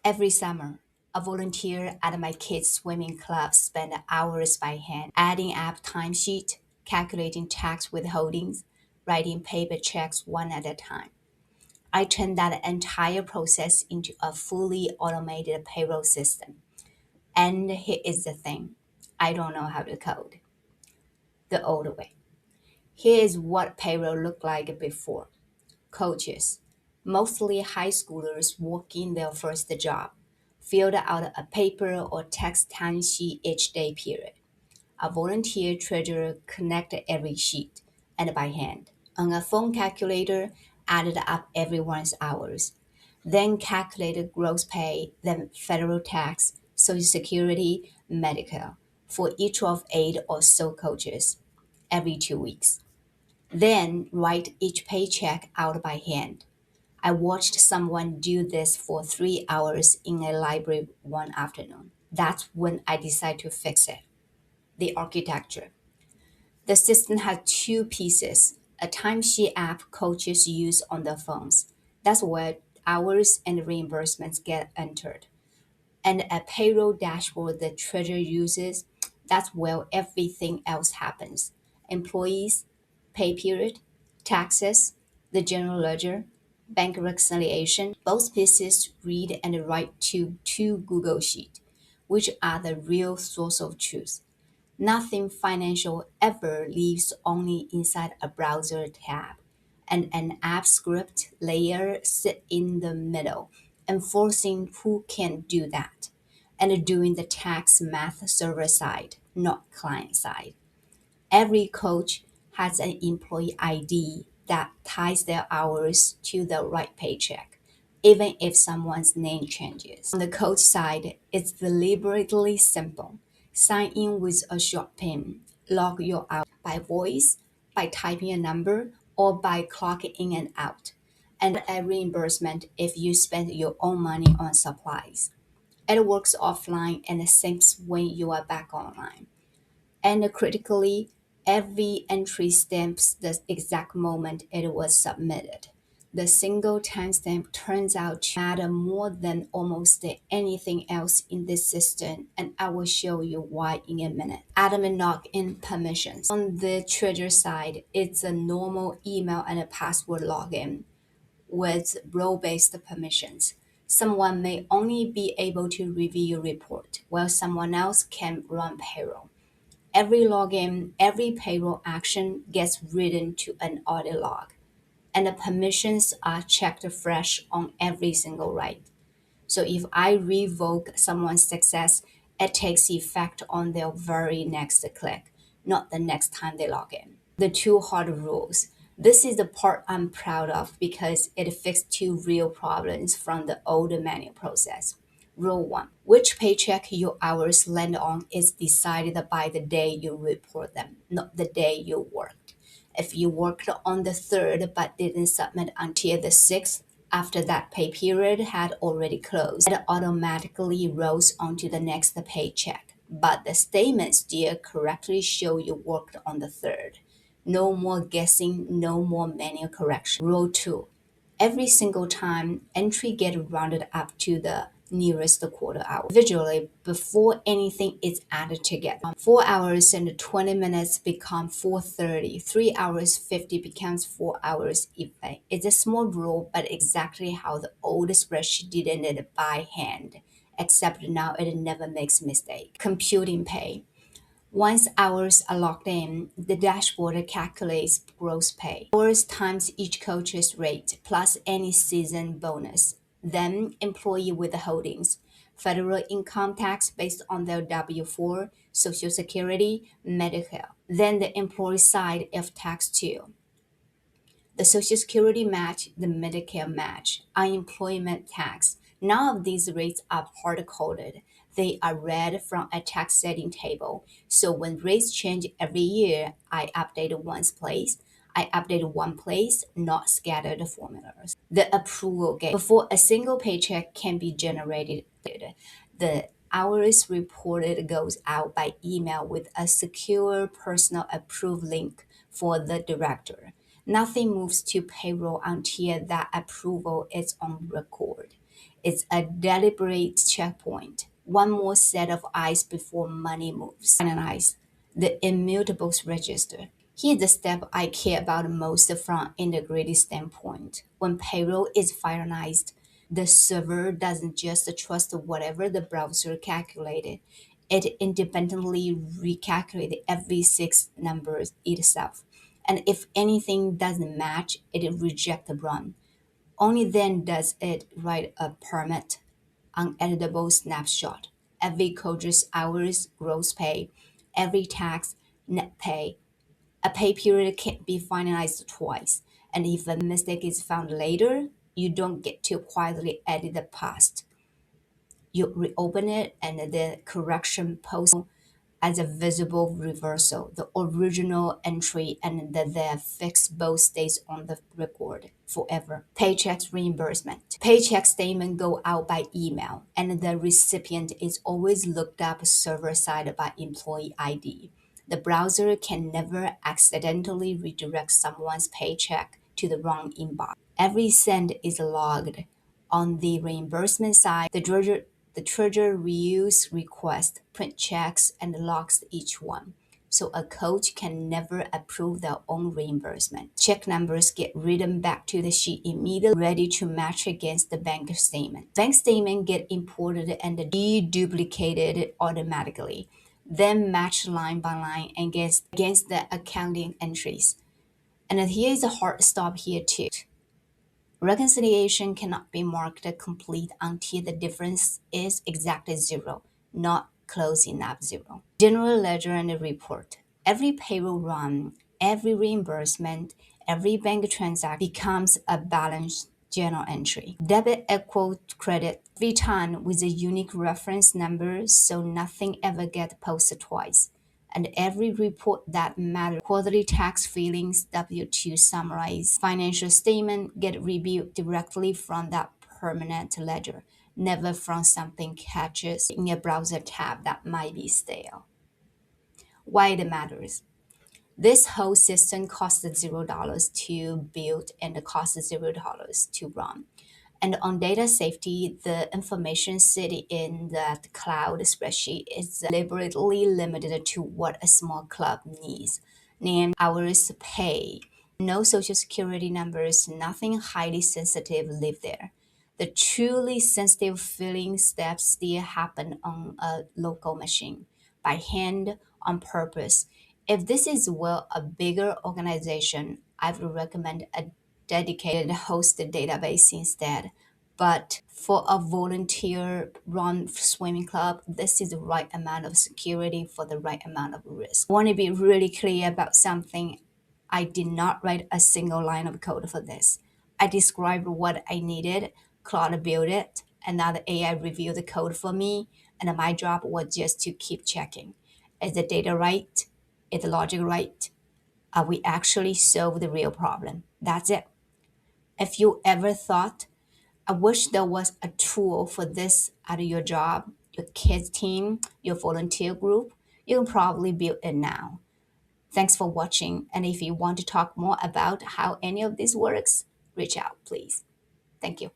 Every summer, a volunteer at my kids' swimming club spent hours by hand adding up timesheet, calculating tax withholdings, writing paper checks one at a time. I turned that entire process into a fully automated payroll system. And here is the thing, I don't know how to code the old way. Here is what payroll looked like before. Coaches, mostly high schoolers working their first job, filled out a paper or text timesheet each day period. A volunteer treasurer connected every sheet and by hand. On a phone calculator, added up everyone's hours, then calculated gross pay, then federal tax, Social Security, Medicare for each of eight or so coaches every 2 weeks. Then write each paycheck out by hand. I watched someone do this for 3 hours in a library one afternoon. That's when I decided to fix it. The architecture. The system had two pieces: a timesheet app coaches use on their phones. That's where hours and reimbursements get entered. And a payroll dashboard the treasurer uses. That's where everything else happens: employees, pay period, taxes, the general ledger, bank reconciliation. Both pieces read and write to two Google Sheets, which are the real source of truth. Nothing financial ever lives only inside a browser tab, and an app script layer sit in the middle, enforcing who can do that, and doing the tax math server side, not client side. Every coach has an employee ID that ties their hours to the right paycheck, even if someone's name changes. On the coach side, it's deliberately simple. Sign in with a short pin, log your hours by voice, by typing a number, or by clocking in and out, and a reimbursement if you spend your own money on supplies. It works offline and syncs when you are back online. And critically, every entry stamps the exact moment it was submitted. The single timestamp turns out to matter more than almost anything else in this system, and I will show you why in a minute. Admin login permissions. On the treasure side, it's a normal email and a password login with role-based permissions. Someone may only be able to review your report, while someone else can run payroll. Every login, every payroll action gets written to an audit log, and the permissions are checked fresh on every single write. So if I revoke someone's success, it takes effect on their very next click, not the next time they log in. The two hard rules. This is the part I'm proud of because it fixed two real problems from the old manual process. Rule 1. Which paycheck your hours land on is decided by the day you report them, not the day you worked. If you worked on the 3rd but didn't submit until the 6th, after that pay period had already closed, it automatically rolls onto the next paycheck. But the statement still correctly show you worked on the 3rd. No more guessing, no more manual correction. Rule 2. Every single time, entry get rounded up to the nearest quarter hour visually before anything is added together. 4 hours and 20 minutes become 4:30. 3 hours 50 becomes 4 hours even. It's a small rule, but exactly how the old spreadsheet did it by hand, except now it never makes mistake. Computing pay. Once hours are logged in, the dashboard calculates gross pay. Hours times each coach's rate plus any season bonus. Then employee withholdings, federal income tax based on their W-4, Social Security, Medicare. Then the employee side of tax too. The Social Security match, the Medicare match, unemployment tax. None of these rates are hard coded. They are read from a tax setting table. So when rates change every year, I update one place, not scattered formulas. The approval gate. Before a single paycheck can be generated, the hours reported goes out by email with a secure personal approved link for the director. Nothing moves to payroll until that approval is on record. It's a deliberate checkpoint. One more set of eyes before money moves. Finalize the immutables register. Here's the step I care about most from integrity standpoint. When payroll is finalized, the server doesn't just trust whatever the browser calculated. It independently recalculates every six numbers itself. And if anything doesn't match, it rejects the run. Only then does it write a permit, uneditable snapshot. Every coder's hours, gross pay, every tax, net pay. A pay period can't be finalized twice. And if a mistake is found later, you don't get to quietly edit the past. You reopen it and the correction post as a visible reversal. The original entry and the fix both stays on the record forever. Paychecks reimbursement. Paycheck statement go out by email, and the recipient is always looked up server side by employee ID. The browser can never accidentally redirect someone's paycheck to the wrong inbox. Every send is logged. On the reimbursement side, the treasurer reviews requests, print checks, and logs each one. So a coach can never approve their own reimbursement. Check numbers get written back to the sheet immediately, ready to match against the bank statement. Bank statement get imported and deduplicated automatically, then matched line by line against the accounting entries. And here is a hard stop here too. Reconciliation cannot be marked complete until the difference is exactly zero, not close enough zero. General ledger and report. Every payroll run, every reimbursement, every bank transaction becomes a balance journal entry. Debit equal credit every time with a unique reference number so nothing ever gets posted twice. And every report that matters, quarterly tax filings, W-2 summarize, financial statement get reviewed directly from that permanent ledger, never from something catches in a browser tab that might be stale. Why it matters? This whole system costs $0 to build and it costs $0 to run. And on data safety, the information sitting in that cloud spreadsheet is deliberately limited to what a small club needs. Name, hours, pay, no social security numbers, nothing highly sensitive live there. The truly sensitive filling steps still happen on a local machine, by hand, on purpose. If this is well a bigger organization, I would recommend a dedicated hosted database instead. But for a volunteer run swimming club, this is the right amount of security for the right amount of risk. I want to be really clear about something. I did not write a single line of code for this. I described what I needed, Claude built it, another AI reviewed the code for me, and my job was just to keep checking. Is the data right? Is the logic right? Are we actually solve the real problem? That's it. If you ever thought, I wish there was a tool for this at your job, your kids' team, your volunteer group, you can probably build it now. Thanks for watching. And if you want to talk more about how any of this works, reach out, please. Thank you.